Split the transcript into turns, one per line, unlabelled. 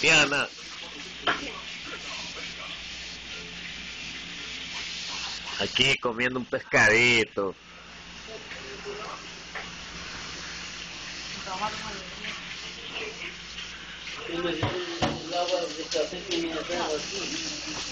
haitiana. Aquí comiendo un pescadito.
El agua de café que me ha dado aquí.